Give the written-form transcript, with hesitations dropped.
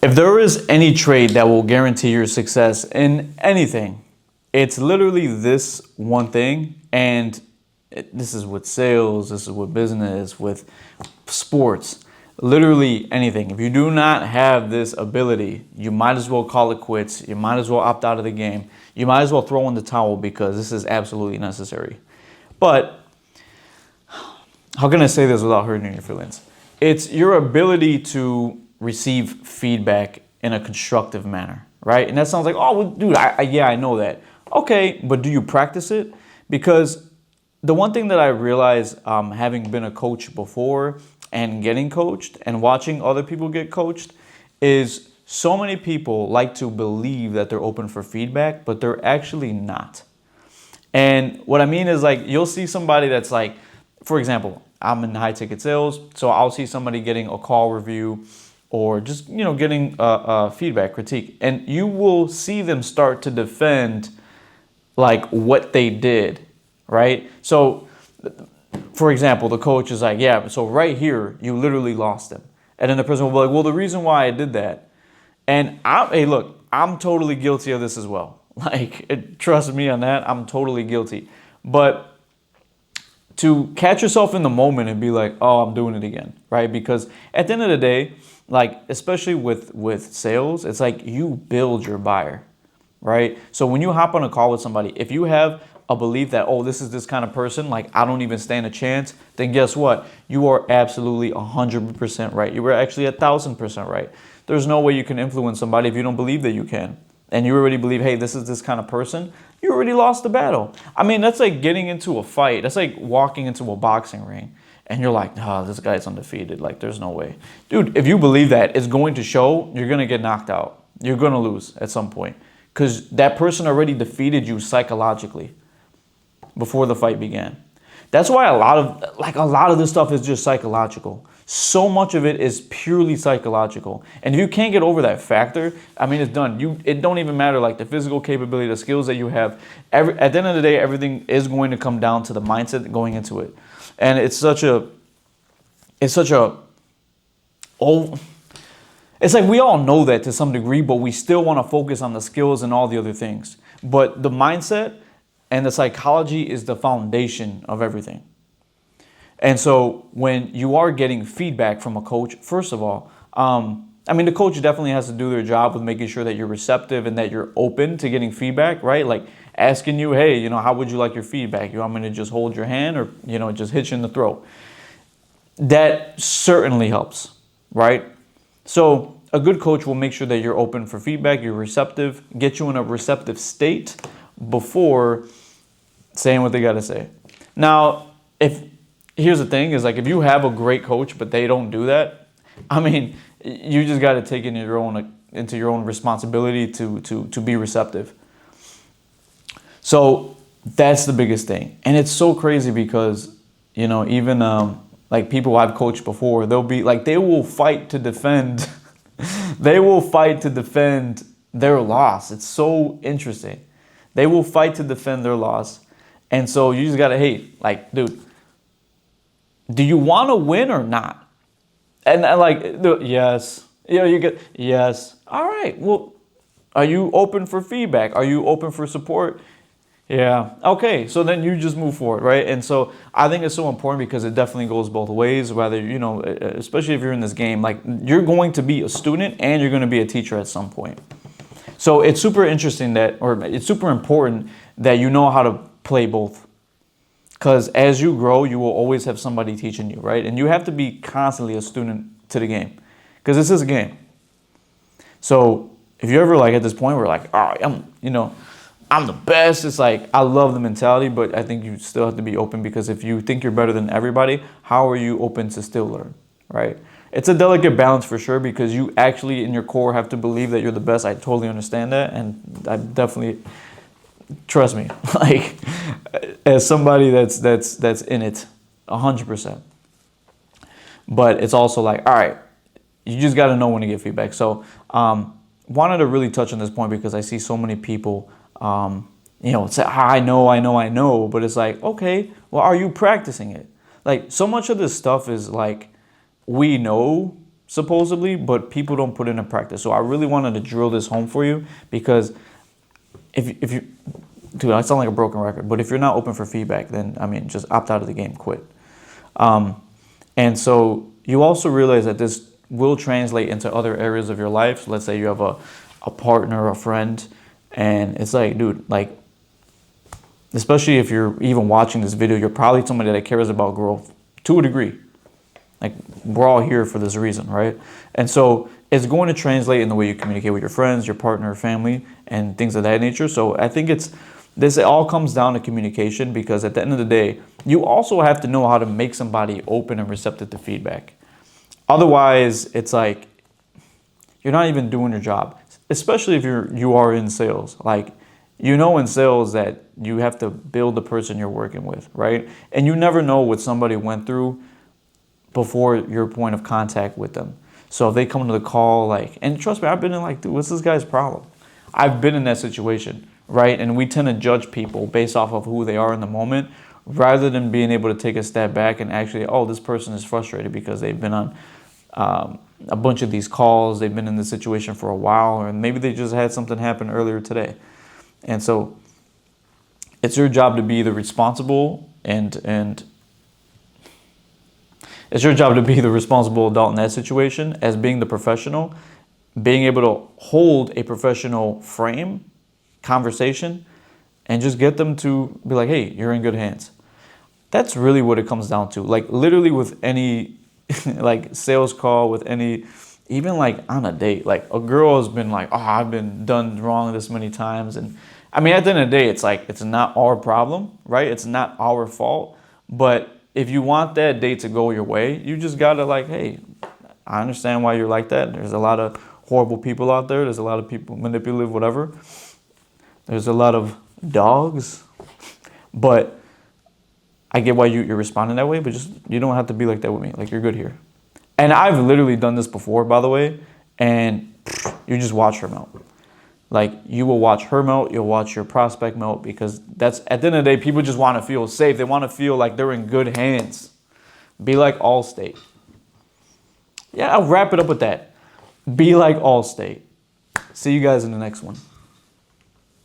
If there is any trade that will guarantee your success in anything, it's literally this one thing. And this is with sales, this is with business, with sports, literally anything. If you do not have this ability, you might as well call it quits. You might as well opt out of the game. You might as well throw in the towel because this is absolutely necessary. But how can I say this without hurting your feelings? It's your ability to receive feedback in a constructive manner, right? And that sounds like, oh, well, dude, yeah, I know that. Okay, but do you practice it? Because the one thing that I realized, having been a coach before and getting coached and watching other people get coached, is so many people like to believe that they're open for feedback, but they're actually not. And what I mean is, like, you'll see somebody that's like, for example, I'm in high ticket sales, so I'll see somebody getting a call review or just, getting a feedback, critique, and you will see them start to defend like what they did, right? So, for example, the coach is like, yeah, so right here, you literally lost him. And then the person will be like, well, the reason why I did that. And hey, look, I'm totally guilty of this as well. Like, trust me on that, I'm totally guilty. But to catch yourself in the moment and be like, oh, I'm doing it again, right? Because at the end of the day, like, especially with sales, it's like you build your buyer, right? So when you hop on a call with somebody, if you have a belief that, oh, this is this kind of person, like I don't even stand a chance, then guess what? You are absolutely 100% right. You were actually 1,000% right. There's no way you can influence somebody if you don't believe that you can. And you already believe, hey, this is this kind of person, you already lost the battle. I mean, that's like getting into a fight. That's like walking into a boxing ring and you're like, oh, this guy's undefeated. Like, there's no way. Dude, if you believe that, it's going to show. You're going to get knocked out. You're going to lose at some point because that person already defeated you psychologically before the fight began. That's why a lot of this stuff is just psychological. So much of it is purely psychological. And if you can't get over that factor, I mean, it's done. It don't even matter, like the physical capability, the skills that you have. At the end of the day, everything is going to come down to the mindset going into it. And it's like we all know that to some degree, but we still want to focus on the skills and all the other things. But the mindset and the psychology is the foundation of everything. And so when you are getting feedback from a coach, first of all, I mean, the coach definitely has to do their job with making sure that you're receptive and that you're open to getting feedback, right? Like asking you, hey, how would you like your feedback? You want me to just hold your hand or, just hit you in the throat? That certainly helps, right? So a good coach will make sure that you're open for feedback, you're receptive, get you in a receptive state before saying what they got to say. Now, here's the thing is, like, if you have a great coach but they don't do that, I mean, you just got to take it into your own responsibility to be receptive. So that's the biggest thing. And it's so crazy because, even like people I've coached before, they'll be like, they will fight to defend they will fight to defend their loss. It's so interesting. They will fight to defend their loss. And so you just got to hate, like, dude, do you want to win or not? And like, yes. You get, yes. All right. Well, are you open for feedback? Are you open for support? Yeah. Okay. So then you just move forward, right? And so I think it's so important because it definitely goes both ways, whether, especially if you're in this game, like you're going to be a student and you're going to be a teacher at some point. So it's super interesting it's super important that you know how to play both. Because as you grow, you will always have somebody teaching you, right? And you have to be constantly a student to the game. Because this is a game. So if you're ever like at this point where like, oh, I'm the best. It's like, I love the mentality, but I think you still have to be open because if you think you're better than everybody, how are you open to still learn, right? It's a delicate balance for sure because you actually in your core have to believe that you're the best. I totally understand that. And I definitely, trust me, like as somebody that's in it 100%. But it's also like, all right, you just got to know when to give feedback. So wanted to really touch on this point because I see so many people, say, I know, but it's like, okay, well, are you practicing it? Like so much of this stuff is like, we know supposedly, but people don't put it in practice. So I really wanted to drill this home for you, because if you, dude, I sound like a broken record, but if you're not open for feedback, then I mean, just opt out of the game, quit. And so you also realize that this will translate into other areas of your life. So let's say you have a partner, a friend, and it's like, dude, like, especially if you're even watching this video, you're probably somebody that cares about growth to a degree. Like, we're all here for this reason, right? And so it's going to translate in the way you communicate with your friends, your partner, family, and things of that nature. So I think this all comes down to communication, because at the end of the day, you also have to know how to make somebody open and receptive to feedback. Otherwise, it's like you're not even doing your job, especially if you are in sales. Like, you know, in sales that you have to build the person you're working with, right? And you never know what somebody went through before your point of contact with them. So if they come to the call, like, and trust me, I've been in like, dude, what's this guy's problem? I've been in that situation, right? And we tend to judge people based off of who they are in the moment, rather than being able to take a step back and actually, oh, this person is frustrated because they've been on a bunch of these calls, they've been in this situation for a while, or maybe they just had something happen earlier today. And so it's your job to be the responsible and it's your job to be the responsible adult in that situation, as being the professional, being able to hold a professional frame, conversation, and just get them to be like, hey, you're in good hands. That's really what it comes down to. Like, literally with any like sales call, with any, even like on a date, like a girl has been like, oh, I've been done wrong this many times. And I mean, at the end of the day, it's like, it's not our problem, right? It's not our fault. But if you want that date to go your way, you just gotta like, hey, I understand why you're like that. There's a lot of horrible people out there. There's a lot of people manipulative, whatever. There's a lot of dogs, but I get why you're responding that way, but just, you don't have to be like that with me. Like, you're good here. And I've literally done this before, by the way, and you just watch her melt. Like, you will watch her melt, you'll watch your prospect melt, because that's, at the end of the day, people just want to feel safe. They want to feel like they're in good hands. Be like Allstate. Yeah, I'll wrap it up with that. Be like Allstate. See you guys in the next one.